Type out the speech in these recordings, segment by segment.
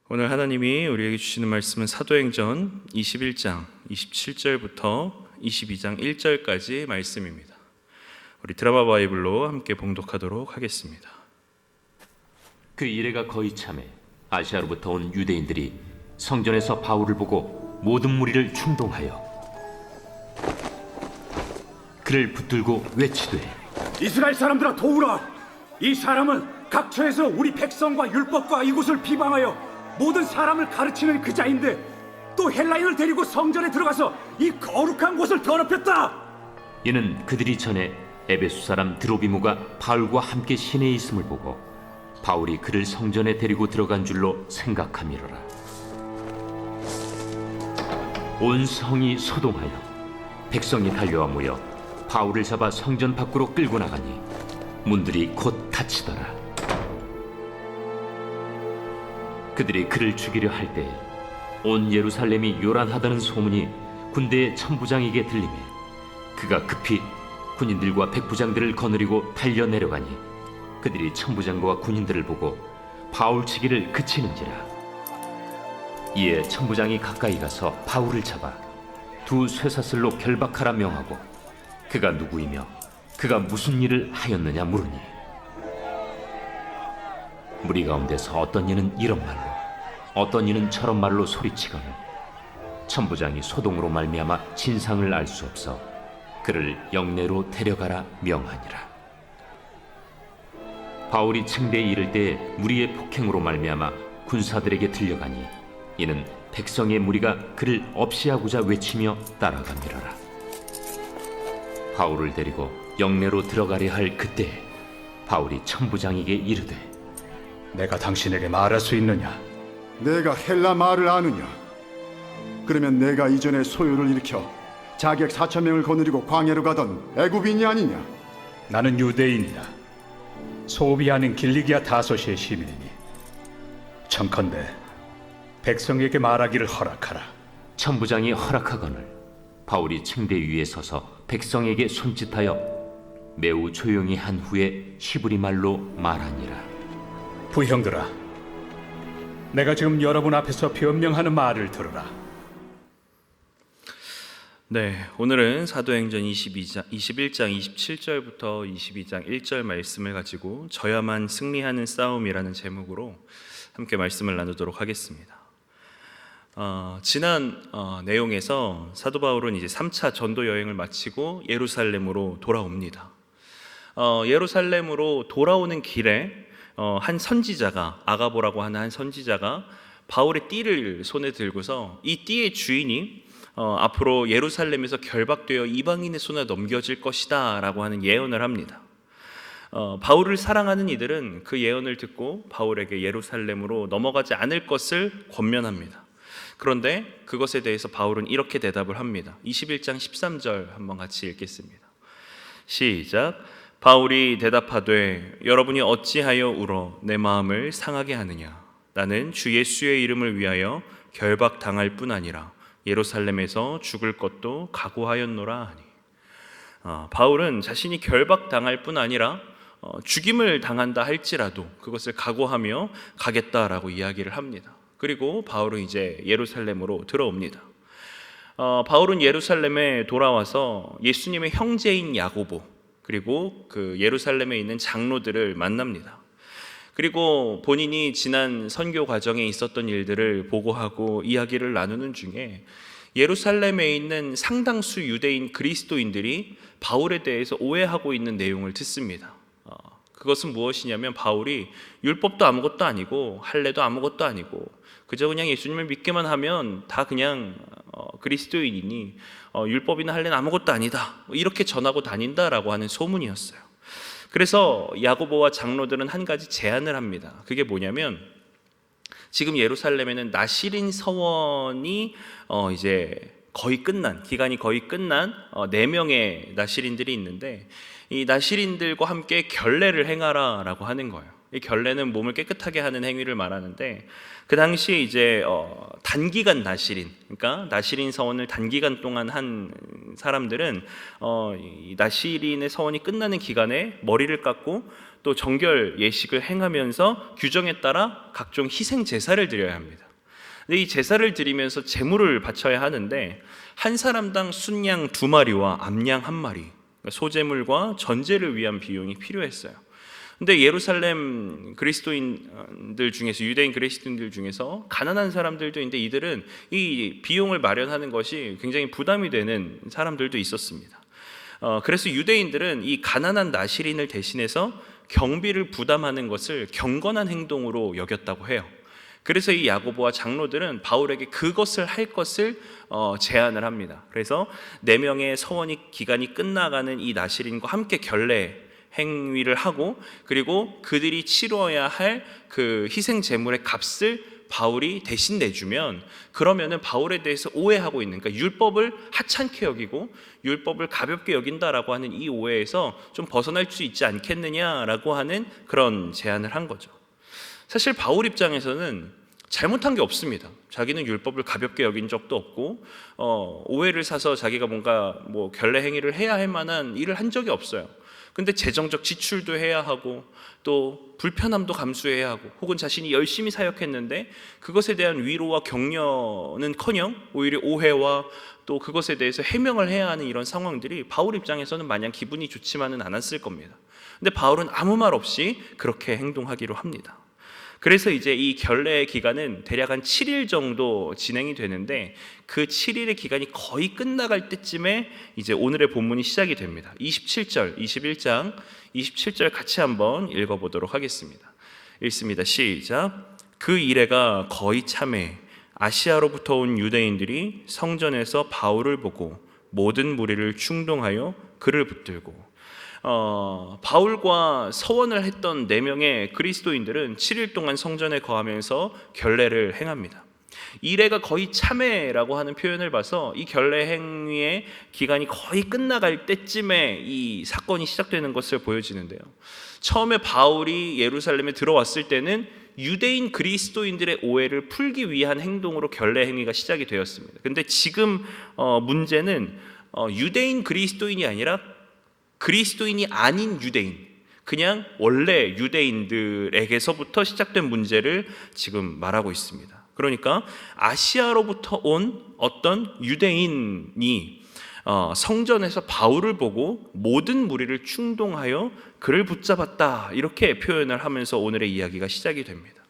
오늘 하나님이 우리에게 주시는 말씀은 사도행전 21장 27절부터 22장 1절까지 말씀입니다. 우리 드라마 바이블로 함께 봉독하도록 하겠습니다. 그 이래가 거의 참에 아시아로부터 온 유대인들이 성전에서 바울을 보고 모든 무리를 충동하여 그를 붙들고 외치되, 이스라엘 사람들아, 도우라! 이 사람은 각처에서 우리 백성과 율법과 이곳을 비방하여 모든 사람을 가르치는 그 자인데 또 헬라인을 데리고 성전에 들어가서 이 거룩한 곳을 더럽혔다. 이는 그들이 전에 에베소 사람 드로비무가 바울과 함께 시내에 있음을 보고 바울이 그를 성전에 데리고 들어간 줄로 생각함이로라. 온 성이 소동하여 백성이 달려와 모여 바울을 잡아 성전 밖으로 끌고 나가니 문들이 곧 닫히더라. 그들이 그를 죽이려 할 때에 온 예루살렘이 요란하다는 소문이 군대의 천부장에게 들리매 그가 급히 군인들과 백부장들을 거느리고 달려 내려가니 그들이 천부장과 군인들을 보고 바울 치기를 그치는지라. 이에 천부장이 가까이 가서 바울을 잡아 두 쇠사슬로 결박하라 명하고 그가 누구이며 그가 무슨 일을 하였느냐 물으니 무리 가운데서 어떤 이는 이런 말로 어떤 이는 저런 말로 소리치거늘 천부장이 소동으로 말미암아 진상을 알 수 없어 그를 영내로 데려가라 명하니라. 바울이 층대에 이를 때에 무리의 폭행으로 말미암아 군사들에게 들려가니 이는 백성의 무리가 그를 없이하고자 외치며 따라가미러라. 바울을 데리고 영내로 들어가려 할 그때에 바울이 천부장에게 이르되, 내가 당신에게 말할 수 있느냐? 내가 헬라 말을 아느냐? 그러면 내가 이전에 소요를 일으켜 자객 4,000명을 거느리고 광야로 가던 애굽인이 아니냐? 나는 유대인이다. 소비 아닌 길리기아 다소시의 시민이니 청컨대 백성에게 말하기를 허락하라. 천부장이 허락하거늘 바울이 층대 위에 서서 백성에게 손짓하여 매우 조용히 한 후에 히브리 말로 말하니라. 부형들아, 내가 지금 여러분 앞에서 변명하는 말을 들으라. 네, 오늘은 사도행전 21장 27절부터 22장 1절 말씀을 가지고 져야만 승리하는 싸움이라는 제목으로 함께 말씀을 나누도록 하겠습니다. 지난 내용에서 사도 바울은 이제 3차 전도 여행을 마치고 예루살렘으로 돌아옵니다. 예루살렘으로 돌아오는 길에 한 선지자가, 아가보라고 하는 한 선지자가 바울의 띠를 손에 들고서 이 띠의 주인이 앞으로 예루살렘에서 결박되어 이방인의 손에 넘겨질 것이다 라고 하는 예언을 합니다. 바울을 사랑하는 이들은 그 예언을 듣고 바울에게 예루살렘으로 넘어가지 않을 것을 권면합니다. 그런데 그것에 대해서 바울은 이렇게 대답을 합니다. 21장 13절 한번 같이 읽겠습니다. 시작. 바울이 대답하되, 여러분이 어찌하여 울어 내 마음을 상하게 하느냐? 나는 주 예수의 이름을 위하여 결박당할 뿐 아니라 예루살렘에서 죽을 것도 각오하였노라 하니. 바울은 자신이 결박당할 뿐 아니라 죽임을 당한다 할지라도 그것을 각오하며 가겠다라고 이야기를 합니다. 그리고 바울은 이제 예루살렘으로 들어옵니다. 바울은 예루살렘에 돌아와서 예수님의 형제인 야고보 그리고 그 예루살렘에 있는 장로들을 만납니다. 그리고 본인이 지난 선교 과정에 있었던 일들을 보고하고 이야기를 나누는 중에 예루살렘에 있는 상당수 유대인 그리스도인들이 바울에 대해서 오해하고 있는 내용을 듣습니다. 그것은 무엇이냐면 바울이 율법도 아무것도 아니고 할례도 아무것도 아니고 그저 그냥 예수님을 믿기만 하면 다 그냥 그리스도인이니 율법이나 할례는 아무것도 아니다, 이렇게 전하고 다닌다라고 하는 소문이었어요. 그래서 야고보와 장로들은 한 가지 제안을 합니다. 그게 뭐냐면 지금 예루살렘에는 나시린 서원이 이제 거의 끝난, 기간이 거의 끝난 4명의 나시린들이 있는데 이 나시린들과 함께 결례를 행하라 라고 하는 거예요. 이 결례는 몸을 깨끗하게 하는 행위를 말하는데, 그 당시에 이제 단기간 나실인, 그러니까 나실인 서원을 단기간 동안 한 사람들은 이 나실인의 서원이 끝나는 기간에 머리를 깎고 또 정결 예식을 행하면서 규정에 따라 각종 희생 제사를 드려야 합니다. 근데 이 제사를 드리면서 제물을 바쳐야 하는데, 한 사람당 순양 2마리와 암양 1마리, 그러니까 소제물과 전제를 위한 비용이 필요했어요. 근데 예루살렘 그리스도인들 중에서, 유대인 그리스도인들 중에서 가난한 사람들도 있는데, 이들은 이 비용을 마련하는 것이 굉장히 부담이 되는 사람들도 있었습니다. 그래서 유대인들은 이 가난한 나실인을 대신해서 경비를 부담하는 것을 경건한 행동으로 여겼다고 해요. 그래서 이 야고보와 장로들은 바울에게 그것을 할 것을 제안을 합니다. 그래서 4명의 서원이 기간이 끝나가는 이 나실인과 함께 결례 행위를 하고, 그리고 그들이 치러야 할 그 희생 제물의 값을 바울이 대신 내주면, 그러면은 바울에 대해서 오해하고 있는, 그러니까 율법을 하찮게 여기고 율법을 가볍게 여긴다라고 하는 이 오해에서 좀 벗어날 수 있지 않겠느냐라고 하는 그런 제안을 한 거죠. 사실 바울 입장에서는 잘못한 게 없습니다. 자기는 율법을 가볍게 여긴 적도 없고 오해를 사서 자기가 뭔가 결례 행위를 해야 할 만한 일을 한 적이 없어요. 근데 재정적 지출도 해야 하고 또 불편함도 감수해야 하고, 혹은 자신이 열심히 사역했는데 그것에 대한 위로와 격려는커녕 오히려 오해와 또 그것에 대해서 해명을 해야 하는 이런 상황들이 바울 입장에서는 마냥 기분이 좋지만은 않았을 겁니다. 근데 바울은 아무 말 없이 그렇게 행동하기로 합니다. 그래서 이제 이 결례의 기간은 대략 한 7일 정도 진행이 되는데, 그 7일의 기간이 거의 끝나갈 때쯤에 이제 오늘의 본문이 시작이 됩니다. 27절, 21장 27절 같이 한번 읽어보도록 하겠습니다. 읽습니다. 시작. 그 이래가 거의 참에 아시아로부터 온 유대인들이 성전에서 바울을 보고 모든 무리를 충동하여 그를 붙들고, 바울과 서원을 했던 4명의 그리스도인들은 7일 동안 성전에 거하면서 결례를 행합니다. 이래가 거의 참회라고 하는 표현을 봐서 이 결례 행위의 기간이 거의 끝나갈 때쯤에 이 사건이 시작되는 것을 보여지는데요. 처음에 바울이 예루살렘에 들어왔을 때는 유대인 그리스도인들의 오해를 풀기 위한 행동으로 결례 행위가 시작이 되었습니다. 근데 지금 문제는 유대인 그리스도인이 아니라 그리스도인이 아닌 유대인, 그냥 원래 유대인들에게서부터 시작된 문제를 지금 말하고 있습니다. 그러니까 아시아로부터 온 어떤 유대인이 성전에서 바울을 보고 모든 무리를 충동하여 그를 붙잡았다, 이렇게 표현을 하면서 오늘의 이야기가 시작이 됩니다.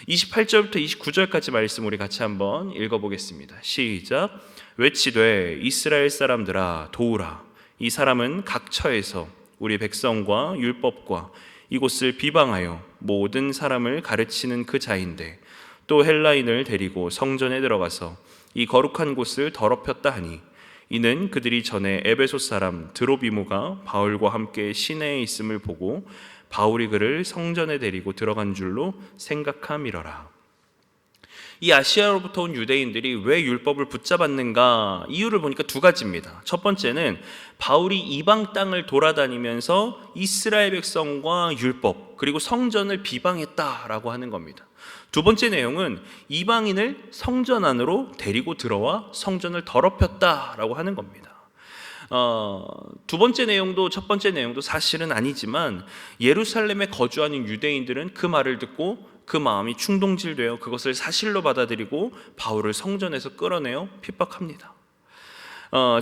28절부터 29절까지 말씀 우리 같이 한번 읽어보겠습니다. 시작. 외치되 이스라엘 사람들아 도우라. 이 사람은 각 처에서 우리 백성과 율법과 이곳을 비방하여 모든 사람을 가르치는 그 자인데, 또 헬라인을 데리고 성전에 들어가서 이 거룩한 곳을 더럽혔다 하니, 이는 그들이 전에 에베소 사람 드로비모가 바울과 함께 시내에 있음을 보고 바울이 그를 성전에 데리고 들어간 줄로 생각함이러라. 이 아시아로부터 온 유대인들이 왜 율법을 붙잡았는가, 이유를 보니까 2가지입니다. 첫 번째는 바울이 이방 땅을 돌아다니면서 이스라엘 백성과 율법 그리고 성전을 비방했다라고 하는 겁니다. 2번째 내용은 이방인을 성전 안으로 데리고 들어와 성전을 더럽혔다라고 하는 겁니다. 2번째 내용도 첫 번째 내용도 사실은 아니지만, 예루살렘에 거주하는 유대인들은 그 말을 듣고 그 마음이 충동질되어 그것을 사실로 받아들이고 바울을 성전에서 끌어내어 핍박합니다.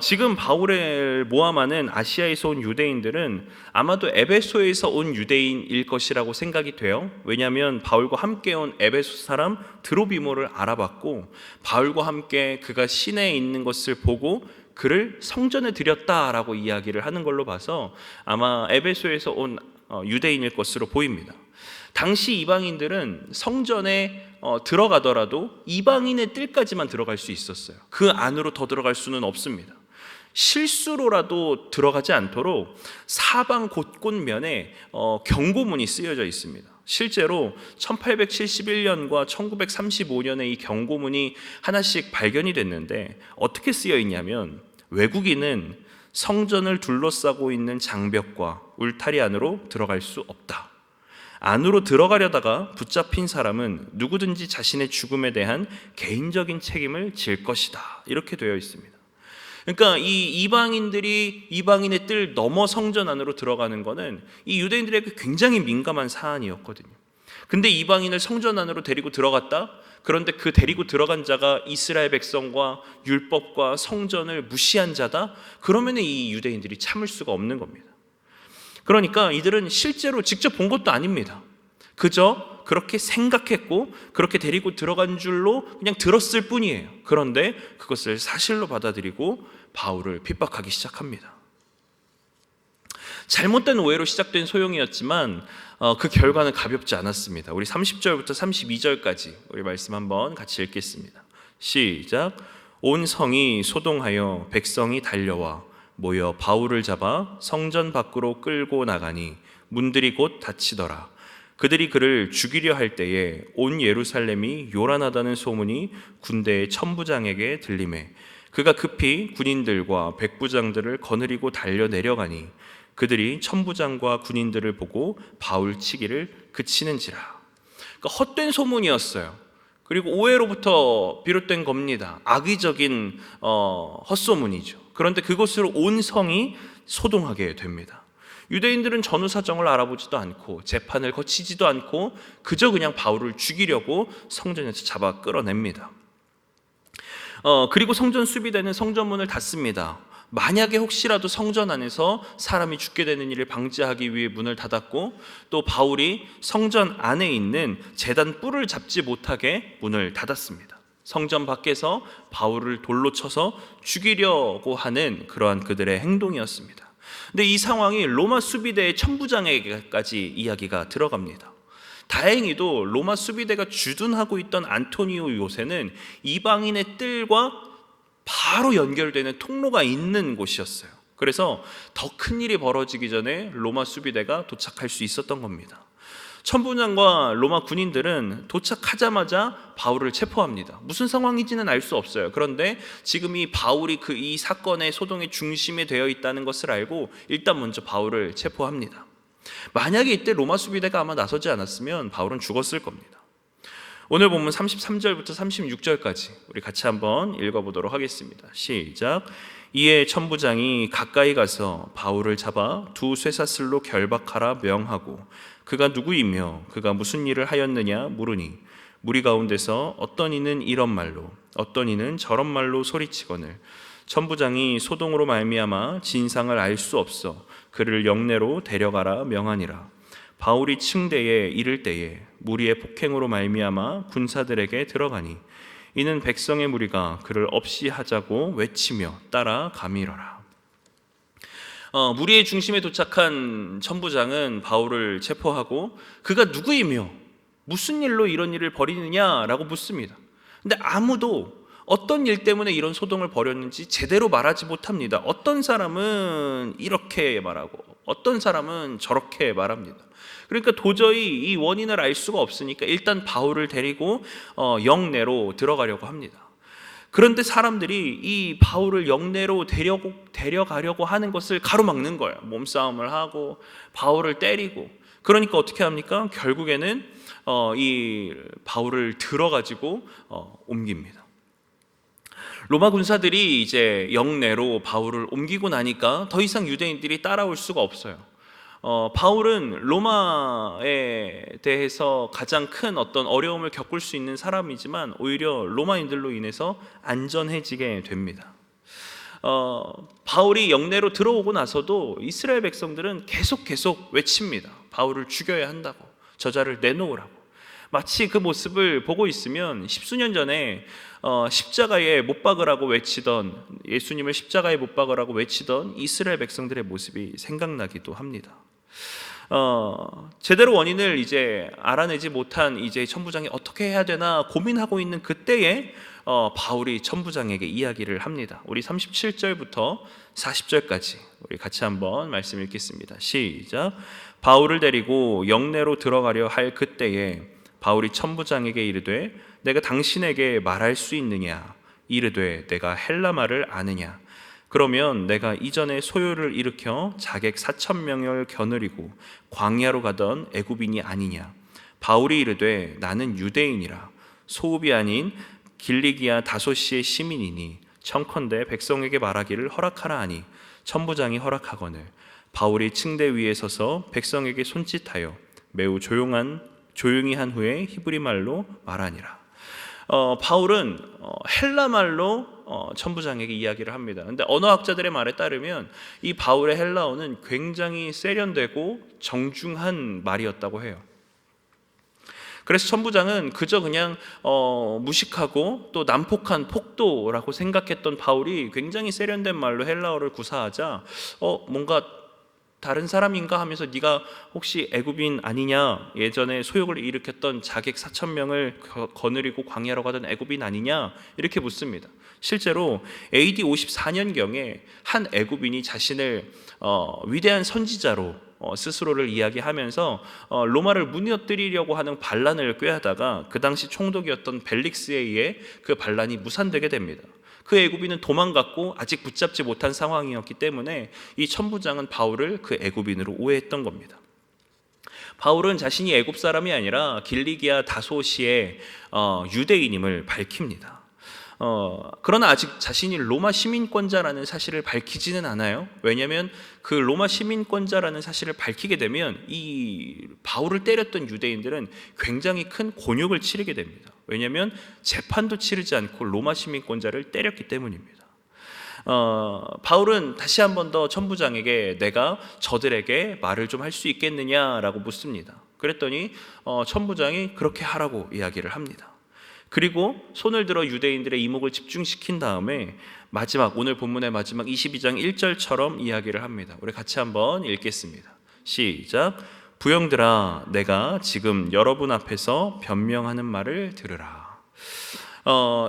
지금 바울을 모함하는 아시아에서 온 유대인들은 아마도 에베소에서 온 유대인일 것이라고 생각이 돼요. 왜냐하면 바울과 함께 온 에베소 사람 드로비모를 알아봤고, 바울과 함께 그가 시내에 있는 것을 보고 그를 성전에 들였다라고 이야기를 하는 걸로 봐서 아마 에베소에서 온 유대인일 것으로 보입니다. 당시 이방인들은 성전에 들어가더라도 이방인의 뜰까지만 들어갈 수 있었어요. 그 안으로 더 들어갈 수는 없습니다. 실수로라도 들어가지 않도록 사방 곳곳면에 경고문이 쓰여져 있습니다. 실제로 1871년과 1935년에 이 경고문이 하나씩 발견이 됐는데, 어떻게 쓰여 있냐면, 외국인은 성전을 둘러싸고 있는 장벽과 울타리 안으로 들어갈 수 없다. 안으로 들어가려다가 붙잡힌 사람은 누구든지 자신의 죽음에 대한 개인적인 책임을 질 것이다. 이렇게 되어 있습니다. 그러니까 이 이방인들이 이방인의 뜰 넘어 성전 안으로 들어가는 것은 이 유대인들에게 굉장히 민감한 사안이었거든요. 근데 이방인을 성전 안으로 데리고 들어갔다? 그런데 그 데리고 들어간 자가 이스라엘 백성과 율법과 성전을 무시한 자다? 그러면 이 유대인들이 참을 수가 없는 겁니다. 그러니까 이들은 실제로 직접 본 것도 아닙니다. 그저 그렇게 생각했고 그렇게 데리고 들어간 줄로 그냥 들었을 뿐이에요. 그런데 그것을 사실로 받아들이고 바울을 핍박하기 시작합니다. 잘못된 오해로 시작된 소용이었지만 그 결과는 가볍지 않았습니다. 우리 30절부터 32절까지 우리 말씀 한번 같이 읽겠습니다. 시작. 온 성이 소동하여 백성이 달려와 모여 바울을 잡아 성전 밖으로 끌고 나가니 문들이 곧 닫히더라. 그들이 그를 죽이려 할 때에 온 예루살렘이 요란하다는 소문이 군대의 천부장에게 들리매 그가 급히 군인들과 백부장들을 거느리고 달려 내려가니 그들이 천부장과 군인들을 보고 바울 치기를 그치는지라. 그러니까 헛된 소문이었어요. 그리고 오해로부터 비롯된 겁니다. 악의적인 헛소문이죠. 그런데 그것으로 온 성이 소동하게 됩니다. 유대인들은 전후 사정을 알아보지도 않고 재판을 거치지도 않고 그저 그냥 바울을 죽이려고 성전에서 잡아 끌어냅니다. 그리고 성전 수비대는 성전문을 닫습니다. 만약에 혹시라도 성전 안에서 사람이 죽게 되는 일을 방지하기 위해 문을 닫았고 또 바울이 성전 안에 있는 제단 뿔을 잡지 못하게 문을 닫았습니다. 성전 밖에서 바울을 돌로 쳐서 죽이려고 하는 그러한 그들의 행동이었습니다. 근데 이 상황이 로마 수비대의 천부장에게까지 이야기가 들어갑니다. 다행히도 로마 수비대가 주둔하고 있던 안토니오 요새는 이방인의 뜰과 바로 연결되는 통로가 있는 곳이었어요. 그래서 더 큰 일이 벌어지기 전에 로마 수비대가 도착할 수 있었던 겁니다. 천부장과 로마 군인들은 도착하자마자 바울을 체포합니다. 무슨 상황인지는 알 수 없어요. 그런데 지금 이 바울이 이 사건의 소동의 중심에 되어 있다는 것을 알고 일단 먼저 바울을 체포합니다. 만약에 이때 로마 수비대가 아마 나서지 않았으면 바울은 죽었을 겁니다. 오늘 본문 33절부터 36절까지 우리 같이 한번 읽어보도록 하겠습니다. 시작. 이에 천부장이 가까이 가서 바울을 잡아 두 쇠사슬로 결박하라 명하고 그가 누구이며 그가 무슨 일을 하였느냐 물으니 무리 가운데서 어떤 이는 이런 말로 어떤 이는 저런 말로 소리치거늘 천부장이 소동으로 말미암아 진상을 알 수 없어 그를 영내로 데려가라 명하니라. 바울이 층대에 이를 때에 무리의 폭행으로 말미암아 군사들에게 들어가니 이는 백성의 무리가 그를 없이 하자고 외치며 따라가밀어라. 무리의 중심에 도착한 천부장은 바울을 체포하고 그가 누구이며 무슨 일로 이런 일을 벌이느냐라고 묻습니다. 근데 아무도 어떤 일 때문에 이런 소동을 벌였는지 제대로 말하지 못합니다. 어떤 사람은 이렇게 말하고 어떤 사람은 저렇게 말합니다. 그러니까 도저히 이 원인을 알 수가 없으니까 일단 바울을 데리고 영내로 들어가려고 합니다. 그런데 사람들이 이 바울을 영내로 데려가려고 하는 것을 가로막는 거예요. 몸싸움을 하고 바울을 때리고. 그러니까 어떻게 합니까? 결국에는 이 바울을 들어가지고 옮깁니다. 로마 군사들이 이제 영내로 바울을 옮기고 나니까 더 이상 유대인들이 따라올 수가 없어요. 바울은 로마에 대해서 가장 큰 어떤 어려움을 겪을 수 있는 사람이지만 오히려 로마인들로 인해서 안전해지게 됩니다. 바울이 영내로 들어오고 나서도 이스라엘 백성들은 계속 외칩니다. 바울을 죽여야 한다고, 저자를 내놓으라고. 마치 그 모습을 보고 있으면 십수년 전에 십자가에 못 박으라고 외치던, 예수님을 십자가에 못 박으라고 외치던 이스라엘 백성들의 모습이 생각나기도 합니다. 제대로 원인을 이제 알아내지 못한 이제 천부장이 어떻게 해야 되나 고민하고 있는 그때에 바울이 천부장에게 이야기를 합니다. 우리 37절부터 40절까지 우리 같이 한번 말씀 읽겠습니다. 시작. 바울을 데리고 영내로 들어가려 할 그때에 바울이 천부장에게 이르되 내가 당신에게 말할 수 있느냐? 이르되 내가 헬라 말을 아느냐? 그러면 내가 이전에 소요를 일으켜 자객 4,000명을 거느리고 광야로 가던 애굽인이 아니냐. 바울이 이르되 나는 유대인이라 소읍이 아닌 길리기아 다소시의 시민이니 청컨대 백성에게 말하기를 허락하라 하니 천부장이 허락하거늘 바울이 층대 위에 서서 백성에게 손짓하여 매우 조용히 한 후에 히브리 말로 말하니라. 바울은 헬라 말로 천부장에게 이야기를 합니다. 근데 언어학자들의 말에 따르면 이 바울의 헬라어는 굉장히 세련되고 정중한 말이었다고 해요. 그래서 천부장은 그저 그냥 무식하고 또 난폭한 폭도라고 생각했던 바울이 굉장히 세련된 말로 헬라어를 구사하자 뭔가 다른 사람인가 하면서 네가 혹시 애굽인 아니냐, 예전에 소욕을 일으켰던 자객 4,000명을 거느리고 광야로 가던 애굽인 아니냐 이렇게 묻습니다. 실제로 AD 54년경에 한 애굽인이 자신을 위대한 선지자로 스스로를 이야기하면서 로마를 무너뜨리려고 하는 반란을 꾀하다가 그 당시 총독이었던 벨릭스에 의해 그 반란이 무산되게 됩니다. 그 애굽인은 도망갔고 아직 붙잡지 못한 상황이었기 때문에 이 천부장은 바울을 그 애굽인으로 오해했던 겁니다. 바울은 자신이 애굽 사람이 아니라 길리기아 다소시의 유대인임을 밝힙니다. 그러나 아직 자신이 로마 시민권자라는 사실을 밝히지는 않아요. 왜냐하면 그 로마 시민권자라는 사실을 밝히게 되면 이 바울을 때렸던 유대인들은 굉장히 큰 곤욕을 치르게 됩니다. 왜냐하면 재판도 치르지 않고 로마 시민권자를 때렸기 때문입니다. 바울은 다시 한 번 더 천부장에게 내가 저들에게 말을 좀 할 수 있겠느냐라고 묻습니다. 그랬더니 천부장이 그렇게 하라고 이야기를 합니다. 그리고 손을 들어 유대인들의 이목을 집중시킨 다음에 오늘 본문의 마지막 22장 1절처럼 이야기를 합니다. 우리 같이 한번 읽겠습니다. 시작. 부형들아, 내가 지금 여러분 앞에서 변명하는 말을 들으라.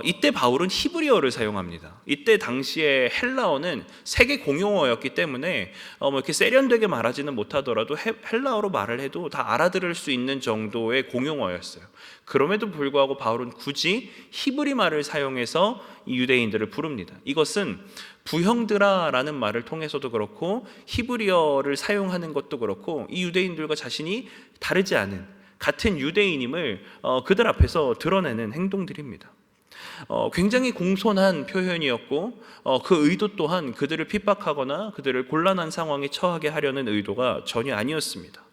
이때 바울은 히브리어를 사용합니다. 이때 당시에 헬라어는 세계 공용어였기 때문에 이렇게 세련되게 말하지는 못하더라도 헬라어로 말을 해도 다 알아들을 수 있는 정도의 공용어였어요. 그럼에도 불구하고 바울은 굳이 히브리 말을 사용해서 이 유대인들을 부릅니다. 이것은 부형들아라는 말을 통해서도 그렇고 히브리어를 사용하는 것도 그렇고 이 유대인들과 자신이 다르지 않은 같은 유대인임을 그들 앞에서 드러내는 행동들입니다. 굉장히 공손한 표현이었고 그 의도 또한 그들을 핍박하거나 그들을 곤란한 상황에 처하게 하려는 의도가 전혀 아니었습니다.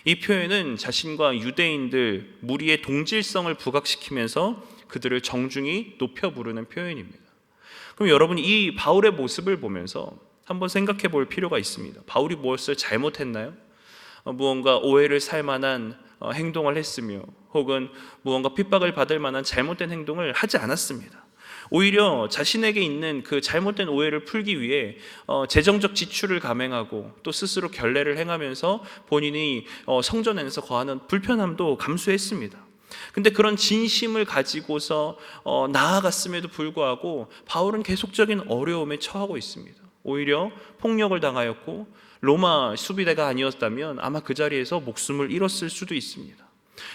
이 표현은 자신과 유대인들 무리의 동질성을 부각시키면서 그들을 정중히 높여 부르는 표현입니다. 그럼 여러분 이 바울의 모습을 보면서 한번 생각해 볼 필요가 있습니다. 바울이 무엇을 잘못했나요? 무언가 오해를 살 만한 행동을 했으며 혹은 무언가 핍박을 받을 만한 잘못된 행동을 하지 않았습니다. 오히려 자신에게 있는 그 잘못된 오해를 풀기 위해 재정적 지출을 감행하고 또 스스로 결례를 행하면서 본인이 성전에서 거하는 불편함도 감수했습니다. 근데 그런 진심을 가지고서 나아갔음에도 불구하고 바울은 계속적인 어려움에 처하고 있습니다. 오히려 폭력을 당하였고 로마 수비대가 아니었다면 아마 그 자리에서 목숨을 잃었을 수도 있습니다.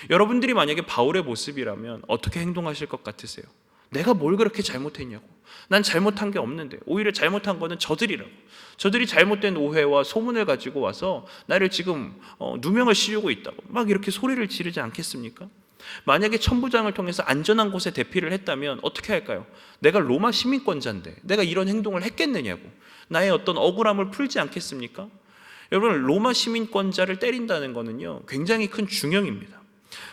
여러분들이 만약에 바울의 모습이라면 어떻게 행동하실 것 같으세요? 내가 뭘 그렇게 잘못했냐고. 난 잘못한 게 없는데 오히려 잘못한 거는 저들이라고. 저들이 잘못된 오해와 소문을 가지고 와서 나를 지금 누명을 씌우고 있다고 막 이렇게 소리를 지르지 않겠습니까? 만약에 천부장을 통해서 안전한 곳에 대피를 했다면 어떻게 할까요? 내가 로마 시민권자인데 내가 이런 행동을 했겠느냐고 나의 어떤 억울함을 풀지 않겠습니까? 여러분 로마 시민권자를 때린다는 것은요 굉장히 큰 중형입니다.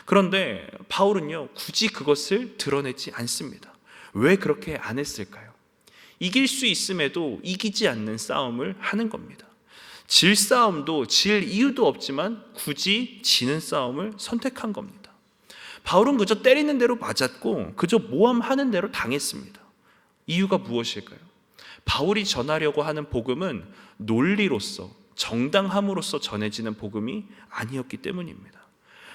그런데 바울은요 굳이 그것을 드러내지 않습니다. 왜 그렇게 안 했을까요? 이길 수 있음에도 이기지 않는 싸움을 하는 겁니다. 질 싸움도 질 이유도 없지만 굳이 지는 싸움을 선택한 겁니다. 바울은 그저 때리는 대로 맞았고 그저 모함하는 대로 당했습니다. 이유가 무엇일까요? 바울이 전하려고 하는 복음은 논리로서 정당함으로써 전해지는 복음이 아니었기 때문입니다.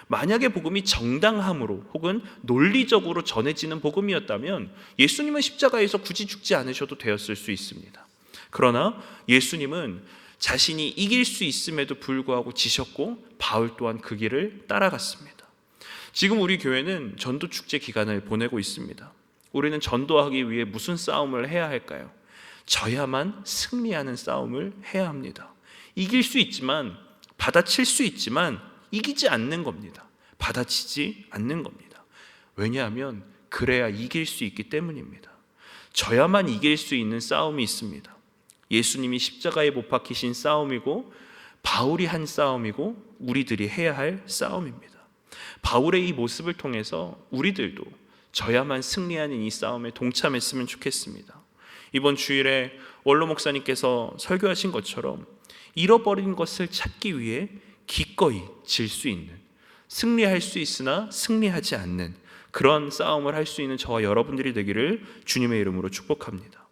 만약에 복음이 정당함으로 혹은 논리적으로 전해지는 복음이었다면 예수님은 십자가에서 굳이 죽지 않으셔도 되었을 수 있습니다. 그러나 예수님은 자신이 이길 수 있음에도 불구하고 지셨고 바울 또한 그 길을 따라갔습니다. 지금 우리 교회는 전도축제 기간을 보내고 있습니다. 우리는 전도하기 위해 무슨 싸움을 해야 할까요? 져야만 승리하는 싸움을 해야 합니다. 이길 수 있지만, 받아칠 수 있지만 이기지 않는 겁니다. 받아치지 않는 겁니다. 왜냐하면 그래야 이길 수 있기 때문입니다. 져야만 이길 수 있는 싸움이 있습니다. 예수님이 십자가에 못 박히신 싸움이고, 바울이 한 싸움이고, 우리들이 해야 할 싸움입니다. 바울의 이 모습을 통해서 우리들도 져야만 승리하는 이 싸움에 동참했으면 좋겠습니다. 이번 주일에 원로 목사님께서 설교하신 것처럼 잃어버린 것을 찾기 위해 기꺼이 질 수 있는, 승리할 수 있으나 승리하지 않는 그런 싸움을 할 수 있는 저와 여러분들이 되기를 주님의 이름으로 축복합니다.